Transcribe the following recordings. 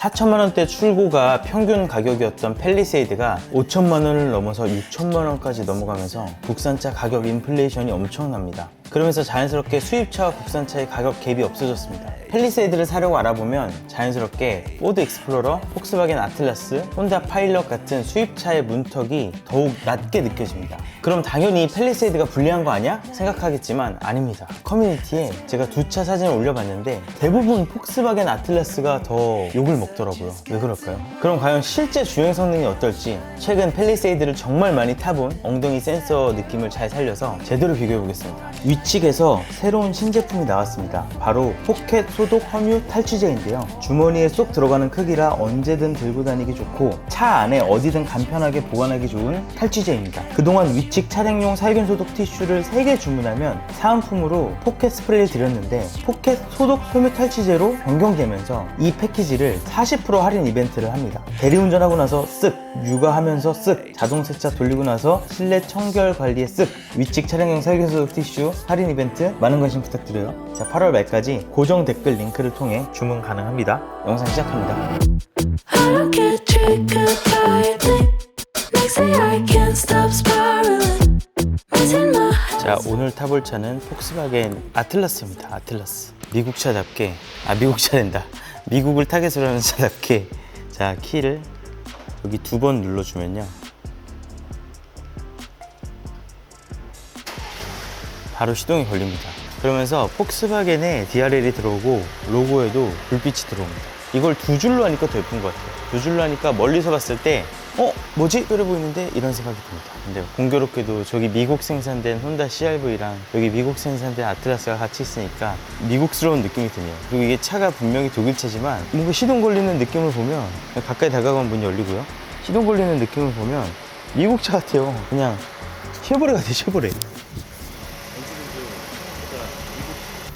4천만 원대 출고가 평균 가격이었던 팰리세이드가 5천만 원을 넘어서 6천만 원까지 넘어가면서 국산차 가격 인플레이션이 엄청납니다. 그러면서 자연스럽게 수입차와 국산차의 가격 갭이 없어졌습니다. 팰리세이드를 사려고 알아보면 자연스럽게 포드 익스플로러, 폭스바겐 아틀라스, 혼다 파일럿 같은 수입차의 문턱이 더욱 낮게 느껴집니다. 그럼 당연히 팰리세이드가 불리한 거 아니야? 생각하겠지만 아닙니다. 커뮤니티에 제가 두 차 사진을 올려봤는데 대부분 폭스바겐 아틀라스가 더 욕을 먹더라고요. 왜 그럴까요? 그럼 과연 실제 주행 성능이 어떨지 최근 팰리세이드를 정말 많이 타본 엉덩이 센서 느낌을 잘 살려서 제대로 비교해보겠습니다. 위측에서 새로운 신제품이 나왔습니다. 바로 포켓 소독 섬유 탈취제인데요. 주머니에 쏙 들어가는 크기라 언제든 들고 다니기 좋고 차 안에 어디든 간편하게 보관하기 좋은 탈취제입니다. 그동안 위측 차량용 살균 소독 티슈를 3개 주문하면 사은품으로 포켓 스프레이를 드렸는데 포켓 소독 섬유 탈취제로 변경되면서 이 패키지를 40% 할인 이벤트를 합니다. 대리운전하고 나서 쓱, 육아하면서 쓱, 자동 세차 돌리고 나서 실내 청결 관리에 쓱, 위측 차량용 살균 소독 티슈 할인 이벤트 많은 관심 부탁드려요. 자, 8월 말까지 고정 댓글 링크를 통해 주문 가능합니다. 영상 시작합니다. I don't get triggered by a thing. Next day I can't stop spiraling. Missing my 자, 오늘 타볼 차는 폭스바겐 아틀라스입니다. 아틀라스. 미국 차답게, 미국 차된다. 미국을 타겟으로 하는 차답게. 자, 키를 여기 2번 눌러주면요. 바로 시동이 걸립니다. 그러면서 폭스바겐에 DRL이 들어오고 로고에도 불빛이 들어옵니다. 이걸 2줄로 하니까 더 예쁜 것 같아요. 2줄로 하니까 멀리서 봤을 때 뭐지? 그래 보이는데 이런 생각이 듭니다. 근데 공교롭게도 저기 미국 생산된 혼다 CR-V랑 여기 미국 생산된 아틀라스가 같이 있으니까 미국스러운 느낌이 드네요. 그리고 이게 차가 분명히 독일차지만 뭔가 시동 걸리는 느낌을 보면 가까이 다가가면 문이 열리고요. 시동 걸리는 느낌을 보면 미국 차 같아요. 그냥 쉐보레 같아요. 쉐보레.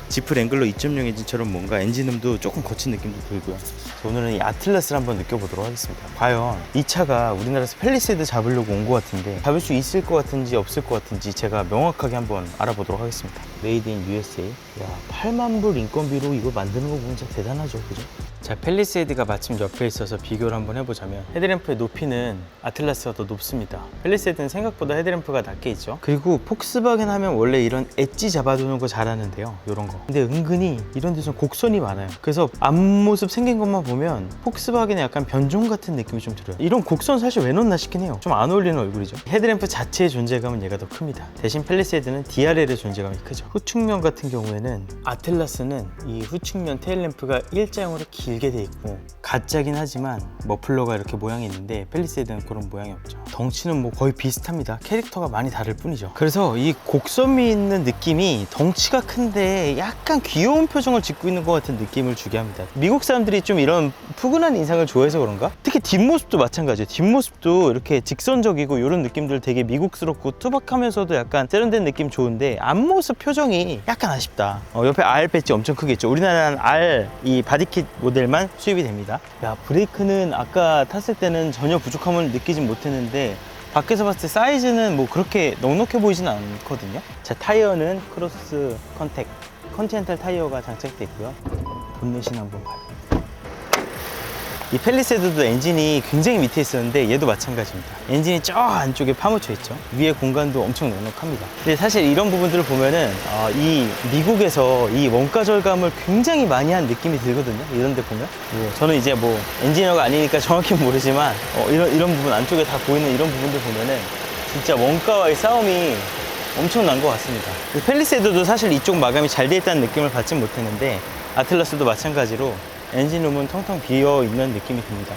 지프 랭글러 2.0 엔진처럼 뭔가 엔진음도 조금 거친 느낌도 들고요. 오늘은 이 아틀라스를 한번 느껴보도록 하겠습니다. 과연 이 차가 우리나라에서 팰리세이드 잡으려고 온 것 같은데 잡을 수 있을 것 같은지 없을 것 같은지 제가 명확하게 한번 알아보도록 하겠습니다. 메이드 인 USA. 야, 8만 불 인건비로 이거 만드는 거 보면 진짜 대단하죠, 그죠? 자, 팰리세이드가 마침 옆에 있어서 비교를 한번 해보자면 헤드램프의 높이는 아틀라스가 더 높습니다. 팰리세이드는 생각보다 헤드램프가 낮게 있죠. 그리고 폭스바겐 하면 원래 이런 엣지 잡아두는 거 잘하는데요, 이런 거. 근데 은근히 이런 데서 곡선이 많아요. 그래서 앞모습 생긴 것만 보면 폭스바겐의 약간 변종 같은 느낌이 좀 들어요. 이런 곡선 사실 왜 넣나 싶긴 해요. 좀 안 어울리는 얼굴이죠. 헤드램프 자체의 존재감은 얘가 더 큽니다. 대신 팰리세이드는 DRL의 존재감이 크죠. 후측면 같은 경우에는 아틀라스는 이 후측면 테일램프가 일자형으로 길게 돼 있고 가짜긴 하지만 머플러가 이렇게 모양이 있는데 팰리세이드는 그런 모양이 없죠. 덩치는 뭐 거의 비슷합니다. 캐릭터가 많이 다를 뿐이죠. 그래서 이 곡선미 있는 느낌이 덩치가 큰데 약간 귀여운 표정을 짓고 있는 것 같은 느낌을 주게 합니다. 미국 사람들이 좀 이런 푸근한 인상을 좋아해서 그런가? 특히 뒷모습도 마찬가지예요. 뒷모습도 이렇게 직선적이고 이런 느낌들 되게 미국스럽고 투박하면서도 약간 세련된 느낌 좋은데 앞모습 표정이 약간 아쉽다. 옆에 R 배지 엄청 크게 있죠. 우리나라는 R 이 바디킷 모델만 수입이 됩니다. 야, 브레이크는 아까 탔을 때는 전혀 부족함을 느끼진 못했는데 밖에서 봤을 때 사이즈는 뭐 그렇게 넉넉해 보이진 않거든요. 자, 타이어는 크로스 컨티넨탈 타이어가 장착되어 있고요. 본넷이나 한번 봐요. 이 팰리세이드도 엔진이 굉장히 밑에 있었는데 얘도 마찬가지입니다. 엔진이 저 안쪽에 파묻혀 있죠. 위에 공간도 엄청 넉넉합니다. 근데 사실 이런 부분들을 보면은 이 미국에서 이 원가 절감을 굉장히 많이 한 느낌이 들거든요. 이런 데 보면 저는 이제 뭐 엔지니어가 아니니까 정확히 모르지만 이런 부분 안쪽에 다 보이는 이런 부분들 보면은 진짜 원가와의 싸움이 엄청난 것 같습니다. 팰리세이드도 사실 이쪽 마감이 잘 돼 있다는 느낌을 받진 못했는데 아틀라스도 마찬가지로 엔진룸은 텅텅 비어있는 느낌이 듭니다.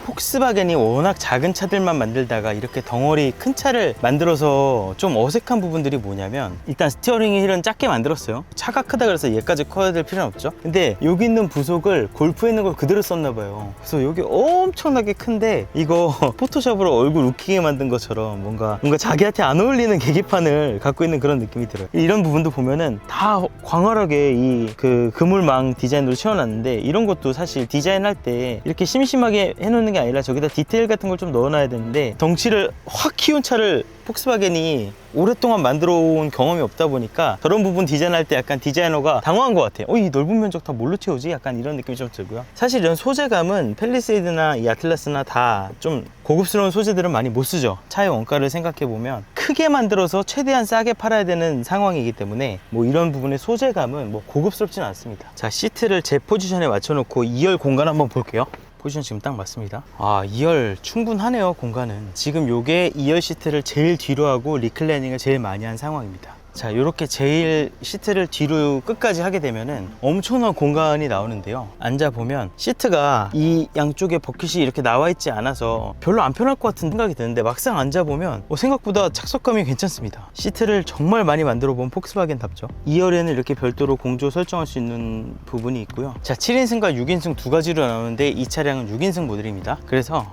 폭스바겐이 워낙 작은 차들만 만들다가 이렇게 덩어리 큰 차를 만들어서 좀 어색한 부분들이 뭐냐면 일단 스티어링 휠은 작게 만들었어요. 차가 크다 그래서 얘까지 커야 될 필요는 없죠. 근데 여기 있는 부속을 골프에 있는 걸 그대로 썼나 봐요. 그래서 여기 엄청나게 큰데 이거 포토샵으로 얼굴 웃기게 만든 것처럼 뭔가 자기한테 안 어울리는 계기판을 갖고 있는 그런 느낌이 들어요. 이런 부분도 보면은 다 광활하게 이 그물망 디자인으로 채워놨는데 이런 것도 사실 디자인할 때 이렇게 심심하게 해놓는 게 아니라 저기다 디테일 같은 걸 좀 넣어놔야 되는데 덩치를 확 키운 차를 폭스바겐이 오랫동안 만들어 온 경험이 없다 보니까 저런 부분 디자인할 때 약간 디자이너가 당황한 것 같아요. 이 넓은 면적 다 뭘로 채우지? 약간 이런 느낌이 좀 들고요. 사실 이런 소재감은 팰리세이드나 이 아틀라스나 다 좀 고급스러운 소재들은 많이 못 쓰죠. 차의 원가를 생각해 보면 크게 만들어서 최대한 싸게 팔아야 되는 상황이기 때문에 뭐 이런 부분의 소재감은 뭐 고급스럽지는 않습니다. 자, 시트를 제 포지션에 맞춰놓고 2열 공간 한번 볼게요. 포지션 지금 딱 맞습니다. 아, 2열 충분하네요. 공간은 지금 요게 2열 시트를 제일 뒤로 하고 리클라이닝을 제일 많이 한 상황입니다. 자, 요렇게 제일 시트를 뒤로 끝까지 하게 되면은 엄청난 공간이 나오는데요. 앉아보면 시트가 이 양쪽에 버킷이 이렇게 나와 있지 않아서 별로 안 편할 것 같은 생각이 드는데 막상 앉아보면 생각보다 착석감이 괜찮습니다. 시트를 정말 많이 만들어 본 폭스바겐답죠. 2열에는 이렇게 별도로 공조 설정할 수 있는 부분이 있고요. 자, 7인승과 6인승 두 가지로 나오는데 이 차량은 6인승 모델입니다. 그래서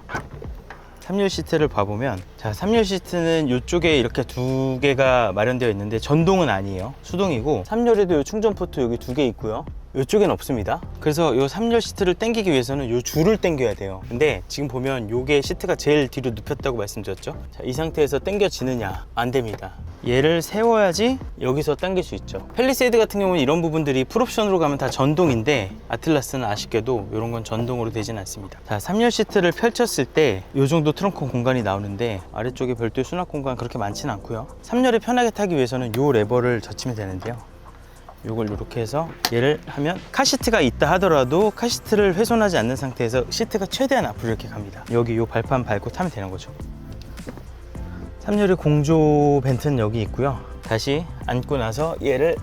3열 시트를 봐보면, 자, 3열 시트는 이쪽에 이렇게 두 개가 마련되어 있는데 전동은 아니에요. 수동이고 3열에도 이 충전 포트 여기 두 개 있고요. 이쪽엔 없습니다. 그래서 이 3열 시트를 당기기 위해서는 이 줄을 당겨야 돼요. 근데 지금 보면 이게 시트가 제일 뒤로 눕혔다고 말씀드렸죠. 자, 이 상태에서 당겨지느냐? 안 됩니다. 얘를 세워야지 여기서 당길 수 있죠. 팰리세이드 같은 경우는 이런 부분들이 풀옵션으로 가면 다 전동인데 아틀라스는 아쉽게도 이런 건 전동으로 되진 않습니다. 자, 3열 시트를 펼쳤을 때 이 정도 트렁크 공간이 나오는데 아래쪽에 별도의 수납 공간 그렇게 많지는 않고요. 3열에 편하게 타기 위해서는 이 레버를 젖히면 되는데요. 요걸 이렇게 해서 얘를 하면 카시트가 있다 하더라도 카시트를 훼손하지 않는 상태에서 시트가 최대한 앞으로 이렇게 갑니다. 여기 요 발판 밟고 타면 되는 거죠. 3열의 공조 벤트는 여기 있고요. 다시 앉고 나서 얘를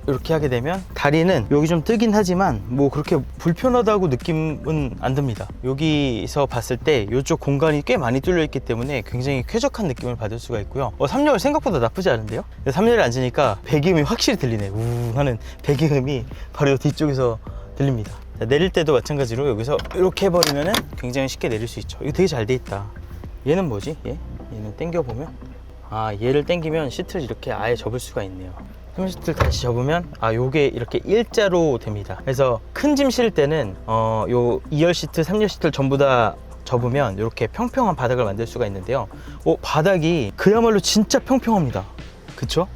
이렇게 하게 되면 다리는 여기 좀 뜨긴 하지만 뭐 그렇게 불편하다고 느낌은 안 듭니다. 여기서 봤을 때 이쪽 공간이 꽤 많이 뚫려 있기 때문에 굉장히 쾌적한 느낌을 받을 수가 있고요. 3열 생각보다 나쁘지 않은데요? 3열에 앉으니까 배기음이 확실히 들리네. 우 하는 배기음이 바로 뒤쪽에서 들립니다. 자, 내릴 때도 마찬가지로 여기서 이렇게 해버리면 굉장히 쉽게 내릴 수 있죠. 이거 되게 잘 돼 있다. 얘는 뭐지? 얘는 당겨보면, 아, 얘를 당기면 시트를 이렇게 아예 접을 수가 있네요. 시트를 다시 접으면 요게 이렇게 일자로 됩니다. 그래서 큰 짐 실을 때는 요 2열 시트, 3열 시트를 전부 다 접으면 이렇게 평평한 바닥을 만들 수가 있는데요. 바닥이 그야말로 진짜 평평합니다. 그쵸?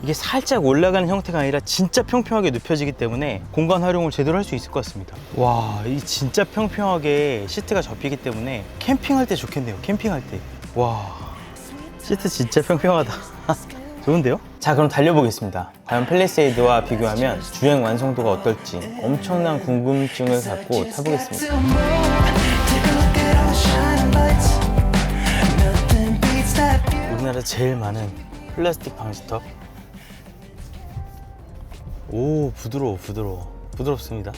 이게 살짝 올라가는 형태가 아니라 진짜 평평하게 눕혀지기 때문에 공간 활용을 제대로 할 수 있을 것 같습니다. 와, 이 진짜 평평하게 시트가 접히기 때문에 캠핑할 때 좋겠네요. 캠핑할 때. 와, 시트 진짜 평평하다. 좋은데요? 자, 그럼 달려보겠습니다. 과연 팰리세이드와 비교하면 주행 완성도가 어떨지 엄청난 궁금증을 갖고 타보겠습니다. 우리나라 제일 많은 플라스틱 방지턱. 오, 부드럽습니다.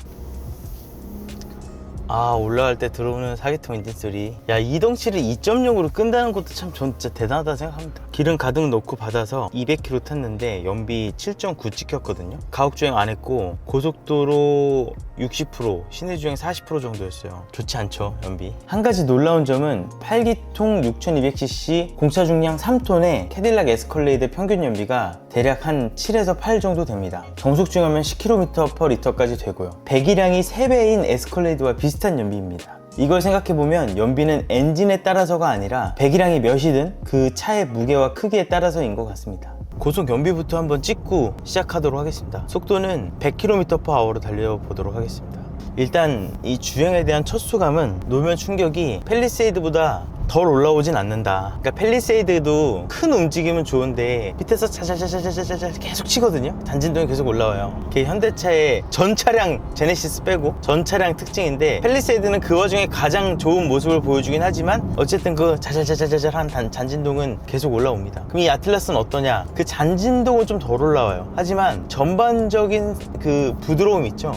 올라갈 때 들어오는 4기통 엔진 소리. 야, 이 덩치를 2.0으로 끈다는 것도 참 진짜 대단하다 생각합니다. 기름 가득 넣고 받아서 200km 탔는데 연비 7.9 찍혔거든요. 가옥주행 안 했고 고속도로 60%, 시내주행 40% 정도였어요. 좋지 않죠, 연비. 한 가지 놀라운 점은 8기통 6200cc 공차 중량 3톤의 캐딜락 에스컬레이드 평균 연비가 대략 한 7에서 8 정도 됩니다. 정속 주행하면 10km/L까지 되고요. 배기량이 3배인 에스컬레이드와 비슷한 연비입니다. 이걸 생각해보면 연비는 엔진에 따라서가 아니라 배기량이 몇이든 그 차의 무게와 크기에 따라서인 것 같습니다. 고속 연비부터 한번 찍고 시작하도록 하겠습니다. 속도는 100km/H로 달려보도록 하겠습니다. 일단 이 주행에 대한 첫 소감은 노면 충격이 팰리세이드보다 덜 올라오진 않는다. 그러니까 팰리세이드도 큰 움직임은 좋은데 밑에서 차차차차차차 계속 치거든요. 잔진동이 계속 올라와요. 그게 현대차의 전 차량 제네시스 빼고 전 차량 특징인데 팰리세이드는 그 와중에 가장 좋은 모습을 보여주긴 하지만 어쨌든 그 자잘자잘자잘한 잔진동은 계속 올라옵니다. 그럼 이 아틀라스는 어떠냐? 그 잔진동은 좀 덜 올라와요. 하지만 전반적인 그 부드러움 있죠?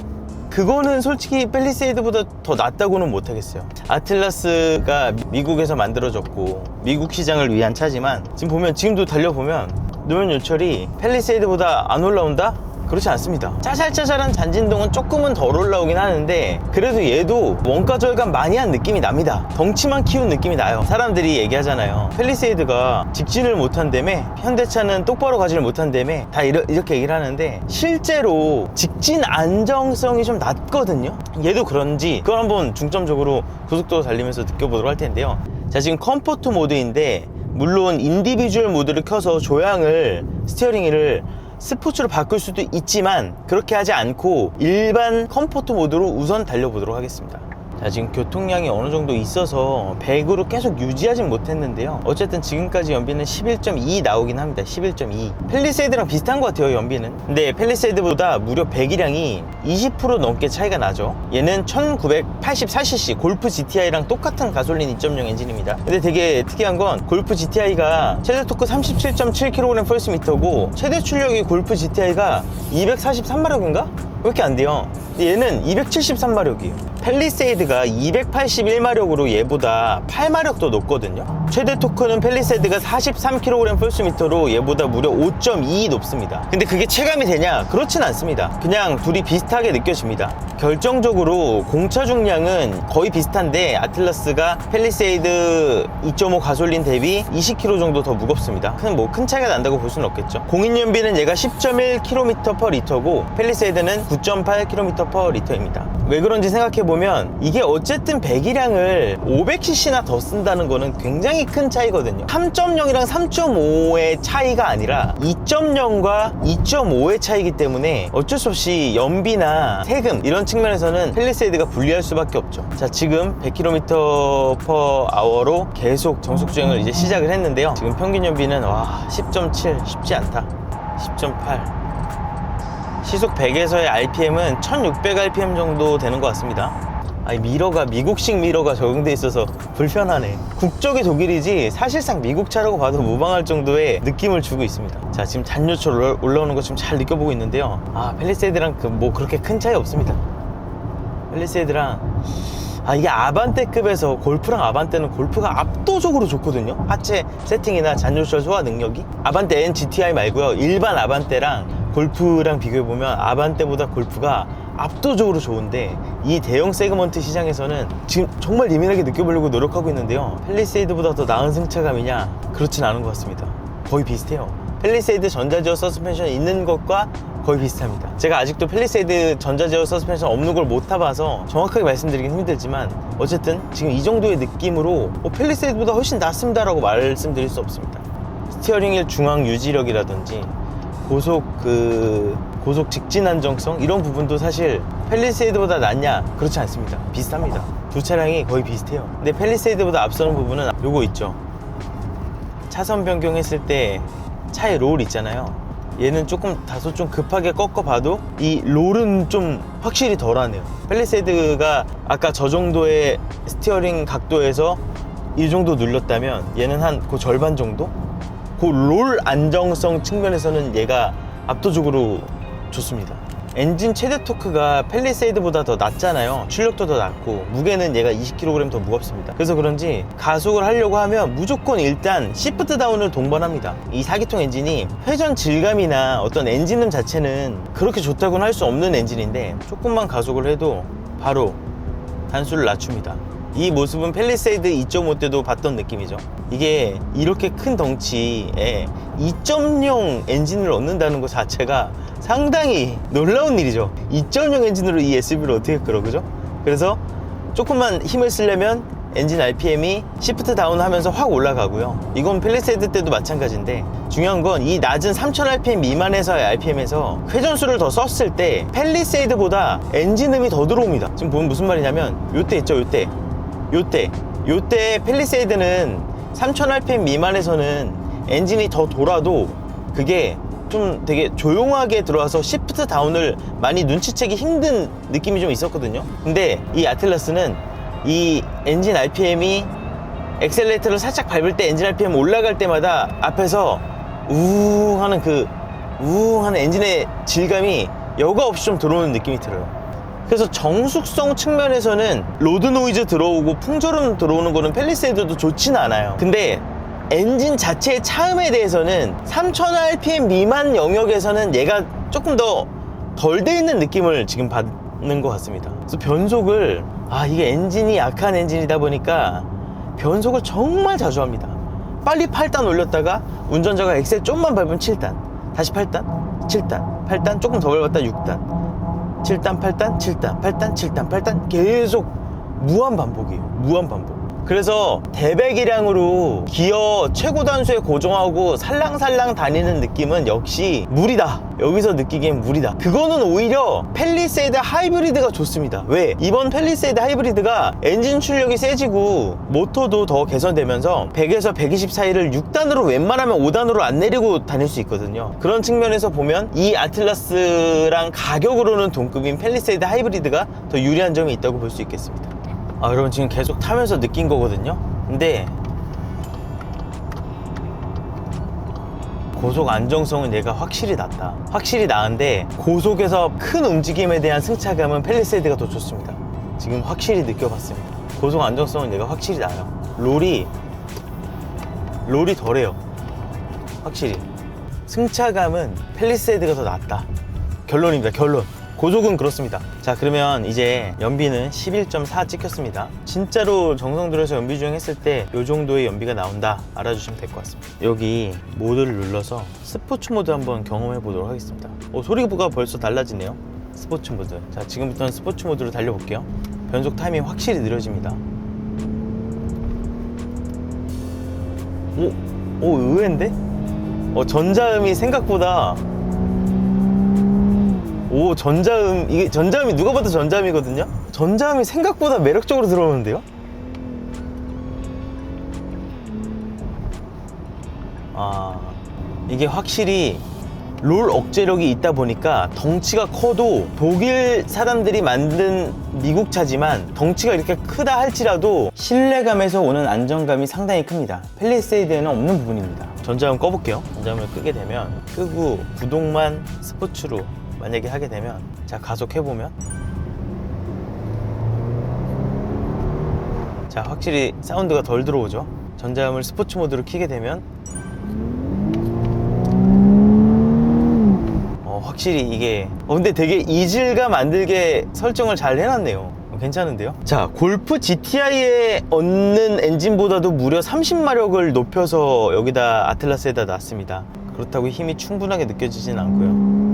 그거는 솔직히 팰리세이드보다 더 낫다고는 못하겠어요. 아틀라스가 미국에서 만들어졌고 미국 시장을 위한 차지만 지금 보면 지금도 달려보면 노면 요철이 팰리세이드보다 안 올라온다? 그렇지 않습니다. 짜잘짜잘한 잔진동은 조금은 덜 올라오긴 하는데 그래도 얘도 원가 절감 많이 한 느낌이 납니다. 덩치만 키운 느낌이 나요. 사람들이 얘기하잖아요. 팰리세이드가 직진을 못한다며, 현대차는 똑바로 가지를 못한다며, 다 이렇게 얘기를 하는데 실제로 직진 안정성이 좀 낮거든요. 얘도 그런지 그걸 한번 중점적으로 고속도로 달리면서 느껴보도록 할 텐데요. 자, 지금 컴포트 모드인데 물론 인디비주얼 모드를 켜서 조향을, 스티어링 휠을 스포츠로 바꿀 수도 있지만 그렇게 하지 않고 일반 컴포트 모드로 우선 달려보도록 하겠습니다. 자, 지금 교통량이 어느 정도 있어서 100으로 계속 유지하진 못했는데요. 어쨌든 지금까지 연비는 11.2 나오긴 합니다. 11.2. 팰리세이드랑 비슷한 것 같아요, 연비는. 근데 팰리세이드보다 무려 배기량이 20% 넘게 차이가 나죠. 얘는 1984cc 골프 GTI랑 똑같은 가솔린 2.0 엔진입니다. 근데 되게 특이한 건 골프 GTI가 최대 토크 37.7kgm/m고 최대 출력이 골프 GTI가 243마력인가? 왜 이렇게 안 돼요? 얘는 273마력이에요. 팰리세이드가 281마력으로 얘보다 8마력 더 높거든요. 최대 토크는 팰리세이드가 43kgm/m로 얘보다 무려 5.2 높습니다. 근데 그게 체감이 되냐? 그렇진 않습니다. 그냥 둘이 비슷하게 느껴집니다. 결정적으로 공차 중량은 거의 비슷한데 아틀라스가 팰리세이드 2.5 가솔린 대비 20kg 정도 더 무겁습니다. 큰 차이가 난다고 볼 수는 없겠죠. 공인연비는 얘가 10.1km/L고 팰리세이드는 9.8km/L입니다. 왜 그런지 생각해보면 이게 어쨌든 배기량을 500cc나 더 쓴다는 거는 굉장히 큰 차이거든요. 3.0이랑 3.5의 차이가 아니라 2.0과 2.5의 차이기 때문에 어쩔 수 없이 연비나 세금 이런 측면에서는 팰리세이드가 불리할 수밖에 없죠. 자, 지금 100km/h로 계속 정속주행을 이제 시작을 했는데요. 지금 평균 연비는 10.7 쉽지 않다. 10.8 시속 100에서의 RPM은 1600rpm 정도 되는 것 같습니다. 이 미러가 미국식 미러가 적용돼 있어서 불편하네. 국적이 독일이지 사실상 미국 차라고 봐도 무방할 정도의 느낌을 주고 있습니다. 자, 지금 잔요철 올라오는 거 지금 잘 느껴보고 있는데요. 팰리세이드랑 뭐 그렇게 큰 차이 없습니다. 팰리세이드랑 이게 아반떼급에서 골프랑 아반떼는 골프가 압도적으로 좋거든요. 하체 세팅이나 잔요철 소화 능력이. 아반떼 N GTI 말고요, 일반 아반떼랑 골프랑 비교해보면 아반떼보다 골프가 압도적으로 좋은데 이 대형 세그먼트 시장에서는 지금 정말 예민하게 느껴보려고 노력하고 있는데요. 팰리세이드보다 더 나은 승차감이냐? 그렇진 않은 것 같습니다. 거의 비슷해요. 팰리세이드 전자제어 서스펜션 있는 것과 거의 비슷합니다. 제가 아직도 팰리세이드 전자제어 서스펜션 없는 걸 못 타봐서 정확하게 말씀드리긴 힘들지만 어쨌든 지금 이 정도의 느낌으로 팰리세이드보다 훨씬 낫습니다라고 말씀드릴 수 없습니다. 스티어링 휠 중앙 유지력이라든지 고속 직진 안정성 이런 부분도 사실 팰리세이드보다 낫냐? 그렇지 않습니다. 비슷합니다. 두 차량이 거의 비슷해요. 근데 팰리세이드보다 앞서는 부분은 요거 있죠. 차선 변경했을 때 차의 롤 있잖아요. 얘는 다소 좀 급하게 꺾어봐도 이 롤은 좀 확실히 덜하네요. 팰리세이드가 아까 저 정도의 스티어링 각도에서 이 정도 눌렸다면 얘는 한 그 절반 정도? 그 롤 안정성 측면에서는 얘가 압도적으로 좋습니다. 엔진 최대 토크가 팰리세이드보다 더 낮잖아요. 출력도 더 낮고 무게는 얘가 20kg 더 무겁습니다. 그래서 그런지 가속을 하려고 하면 무조건 일단 시프트 다운을 동반합니다. 이 4기통 엔진이 회전 질감이나 어떤 엔진음 자체는 그렇게 좋다고는 할 수 없는 엔진인데 조금만 가속을 해도 바로 단수를 낮춥니다. 이 모습은 팰리세이드 2.5 때도 봤던 느낌이죠. 이게 이렇게 큰 덩치에 2.0 엔진을 얻는다는 것 자체가 상당히 놀라운 일이죠. 2.0 엔진으로 이 SUV를 어떻게 끌어, 그죠? 그래서 조금만 힘을 쓰려면 엔진 RPM이 시프트 다운 하면서 확 올라가고요. 이건 팰리세이드 때도 마찬가지인데 중요한 건 이 낮은 3000rpm 미만에서의 RPM에서 회전수를 더 썼을 때 팰리세이드보다 엔진음이 더 들어옵니다. 지금 보면 무슨 말이냐면 요때 있죠, 요때 팰리세이드는 3000rpm 미만에서는 엔진이 더 돌아도 그게 좀 되게 조용하게 들어와서 시프트 다운을 많이 눈치채기 힘든 느낌이 좀 있었거든요. 근데 이 아틀라스는 이 엔진 RPM이 엑셀레이터를 살짝 밟을 때 엔진 RPM 올라갈 때마다 앞에서 우웅 하는 하는 엔진의 질감이 여과 없이 좀 들어오는 느낌이 들어요. 그래서 정숙성 측면에서는 로드 노이즈 들어오고 풍절음 들어오는 거는 팰리세이드도 좋지는 않아요. 근데 엔진 자체의 차음에 대해서는 3000rpm 미만 영역에서는 얘가 조금 더 덜 돼 있는 느낌을 지금 받는 것 같습니다. 그래서 변속을 이게 엔진이 약한 엔진이다 보니까 변속을 정말 자주 합니다. 빨리 8단 올렸다가 운전자가 엑셀 좀만 밟으면 7단, 다시 8단, 7단, 8단, 조금 더 밟았다 6단, 7단, 8단, 7단, 8단, 7단, 8단 계속 무한 반복이에요. 무한 반복. 그래서 대배기량으로 기어 최고 단수에 고정하고 살랑살랑 다니는 느낌은 역시 무리다. 여기서 느끼기엔 무리다. 그거는 오히려 팰리세이드 하이브리드가 좋습니다. 왜? 이번 팰리세이드 하이브리드가 엔진 출력이 세지고 모터도 더 개선되면서 100에서 120 사이를 6단으로 웬만하면 5단으로 안 내리고 다닐 수 있거든요. 그런 측면에서 보면 이 아틀라스랑 가격으로는 동급인 팰리세이드 하이브리드가 더 유리한 점이 있다고 볼 수 있겠습니다. 여러분 지금 계속 타면서 느낀 거거든요. 근데 고속 안정성은 얘가 확실히 낫다. 확실히 나은데 고속에서 큰 움직임에 대한 승차감은 팰리세이드가 더 좋습니다. 지금 확실히 느껴봤습니다. 고속 안정성은 얘가 확실히 나아요. 롤이 덜해요. 확실히 승차감은 팰리세이드가 더 낫다. 결론입니다. 결론. 고속은 그렇습니다. 자, 그러면 이제 연비는 11.4 찍혔습니다. 진짜로 정성 들여서 연비 주행했을 때 이 정도의 연비가 나온다 알아주시면 될 것 같습니다. 여기 모드를 눌러서 스포츠 모드 한번 경험해 보도록 하겠습니다. 소리가 벌써 달라지네요. 스포츠 모드. 자, 지금부터는 스포츠 모드로 달려볼게요. 변속 타이밍 확실히 느려집니다. 의외인데? 전자음이 생각보다 이게 전자음이 누가 봐도 전자음이거든요? 전자음이 생각보다 매력적으로 들어오는데요? 이게 확실히 롤 억제력이 있다 보니까 덩치가 커도 독일 사람들이 만든 미국 차지만 덩치가 이렇게 크다 할지라도 실내감에서 오는 안정감이 상당히 큽니다. 팰리세이드에는 없는 부분입니다. 전자음 꺼볼게요. 전자음을 끄게 되면 끄고 구동만 스포츠로 만약에 하게 되면, 자, 가속해보면, 자, 확실히 사운드가 덜 들어오죠. 전자음을 스포츠 모드로 켜게 되면 확실히 이게 근데 되게 이질감 안 들게 설정을 잘 해놨네요. 괜찮은데요? 자, 골프 GTI에 얻는 엔진보다도 무려 30마력을 높여서 여기다 아틀라스에다 놨습니다. 그렇다고 힘이 충분하게 느껴지진 않고요.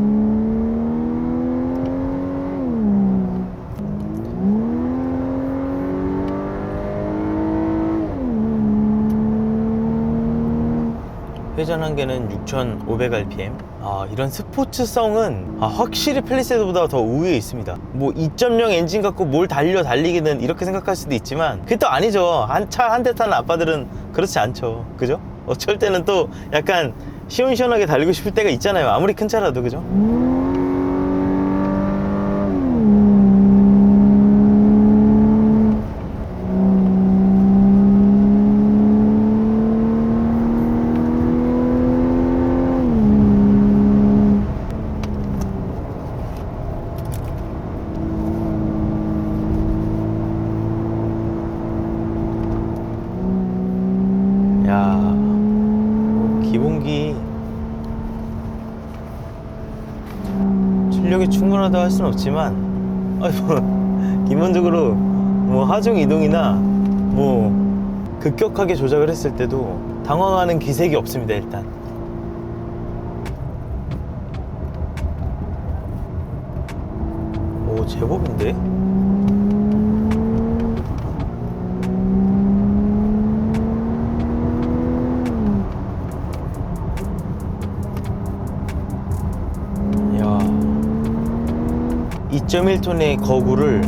회전 한계는 6,500rpm. 이런 스포츠성은 확실히 팰리세이드보다 더 우위에 있습니다. 2.0 엔진 갖고 뭘 달리기는 이렇게 생각할 수도 있지만 그게 또 아니죠. 차 한 대 타는 아빠들은 그렇지 않죠. 그죠? 어쩔 때는 또 약간 시원시원하게 달리고 싶을 때가 있잖아요. 아무리 큰 차라도. 그죠? 기본기 출력이 충분하다 할 수는 없지만 기본적으로 하중 이동이나 급격하게 조작을 했을 때도 당황하는 기색이 없습니다. 일단 제법인데? 이야, 2.1톤의 거구를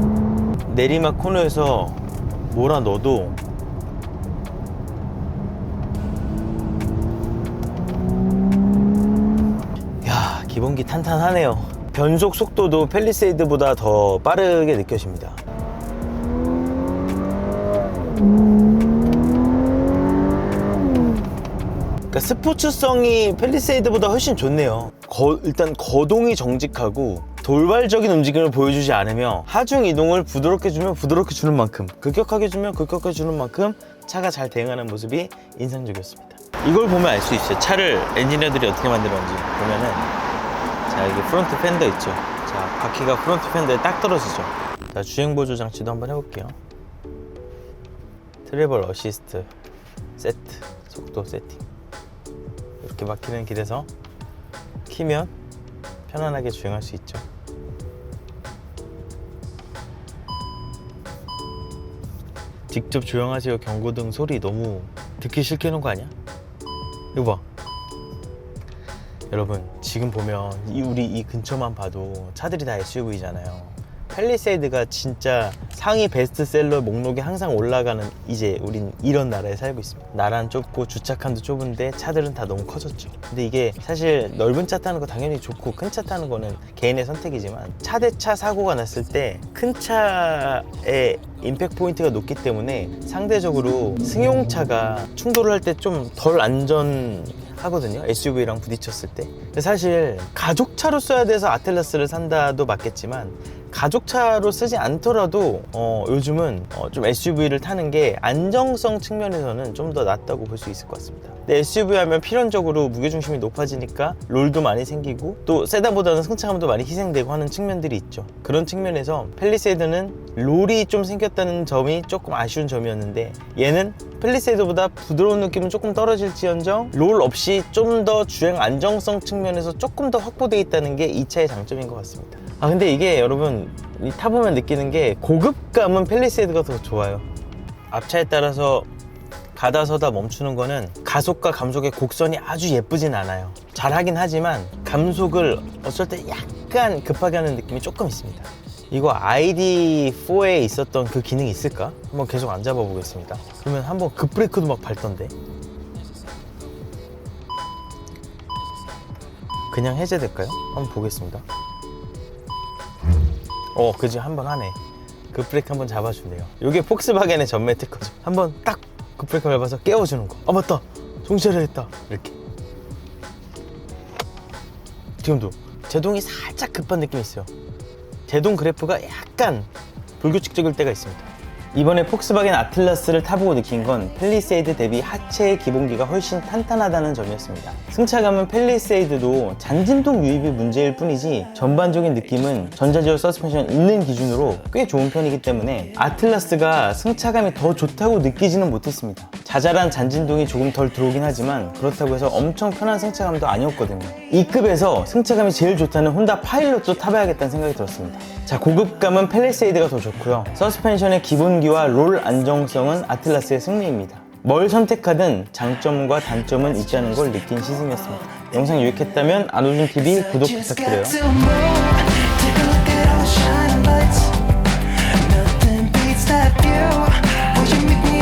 내리막 코너에서 몰아 넣어도 기본기 탄탄하네요. 변속 속도도 팰리세이드보다 더 빠르게 느껴집니다. 그러니까 스포츠성이 팰리세이드보다 훨씬 좋네요. 일단 거동이 정직하고 돌발적인 움직임을 보여주지 않으며 하중 이동을 부드럽게 주면 부드럽게 주는 만큼, 급격하게 주면 급격하게 주는 만큼 차가 잘 대응하는 모습이 인상적이었습니다. 이걸 보면 알 수 있어요. 차를 엔지니어들이 어떻게 만들었는지 보면은, 자, 이게 프론트 팬더 있죠. 자, 바퀴가 프론트 팬더에 딱 떨어지죠. 자, 주행 보조 장치도 한번 해볼게요. 트래블 어시스트 세트, 속도 세팅. 이렇게 막히는 길에서 키면 편안하게 주행할 수 있죠. 직접 조용하세요 경고등 소리 너무 듣기 싫게 해놓은 거 아니야? 이거 봐. 여러분 지금 보면 우리 이 근처만 봐도 차들이 다 SUV잖아요. 팰리세이드가 진짜 상위 베스트셀러 목록에 항상 올라가는, 이제 우린 이런 나라에 살고 있습니다. 나라는 좁고 주차칸도 좁은데 차들은 다 너무 커졌죠. 근데 이게 사실 넓은 차 타는 거 당연히 좋고 큰 차 타는 거는 개인의 선택이지만 차 대 차 사고가 났을 때 큰 차의 임팩트 포인트가 높기 때문에 상대적으로 승용차가 충돌을 할 때 좀 덜 안전하거든요. SUV랑 부딪혔을 때. 근데 사실 가족차로 써야 돼서 아틀라스를 산다도 맞겠지만 가족차로 쓰지 않더라도 요즘은 좀 SUV를 타는 게 안정성 측면에서는 좀 더 낫다고 볼 수 있을 것 같습니다. 근데 SUV 하면 필연적으로 무게중심이 높아지니까 롤도 많이 생기고 또 세단보다는 승차감도 많이 희생되고 하는 측면들이 있죠. 그런 측면에서 팰리세이드는 롤이 좀 생겼다는 점이 조금 아쉬운 점이었는데, 얘는 팰리세이드보다 부드러운 느낌은 조금 떨어질지언정 롤 없이 좀 더 주행 안정성 측면에서 조금 더 확보되어 있다는 게 이 차의 장점인 것 같습니다. 근데 이게 여러분 타보면 느끼는 게 고급감은 팰리세이드가 더 좋아요. 앞차에 따라서 가다 서다 멈추는 거는 가속과 감속의 곡선이 아주 예쁘진 않아요. 잘 하긴 하지만 감속을 어쩔 때 약간 급하게 하는 느낌이 조금 있습니다. 이거 ID4에 있었던 그 기능이 있을까? 한번 계속 안 잡아 보겠습니다. 그러면 한번 급브레이크도 막 밟던데. 그냥 해제될까요? 한번 보겠습니다. 그지, 한번 하네. 급브레이크 한번 잡아주네요. 이게 폭스바겐의 전매 특허죠. 한번 딱 급브레이크 밟아서 깨워주는 거. 맞다, 정신 차려야겠다. 이렇게. 지금도 제동이 살짝 급한 느낌이 있어요. 제동 그래프가 약간 불규칙적일 때가 있습니다. 이번에 폭스바겐 아틀라스를 타보고 느낀 건 팰리세이드 대비 하체의 기본기가 훨씬 탄탄하다는 점이었습니다. 승차감은 팰리세이드도 잔진동 유입이 문제일 뿐이지 전반적인 느낌은 전자제어 서스펜션 있는 기준으로 꽤 좋은 편이기 때문에 아틀라스가 승차감이 더 좋다고 느끼지는 못했습니다. 자잘한 잔진동이 조금 덜 들어오긴 하지만 그렇다고 해서 엄청 편한 승차감도 아니었거든요. 이 급에서 승차감이 제일 좋다는 혼다 파일럿도 타봐야겠다는 생각이 들었습니다. 자, 고급감은 팰리세이드가 더 좋고요. 서스펜션의 기본기와 롤 안정성은 아틀라스의 승리입니다. 뭘 선택하든 장점과 단점은 있지 않은 걸 느낀 시승이었습니다. 영상 유익했다면 안호준TV 구독 부탁드려요. Nothing beats that view. Will you meet me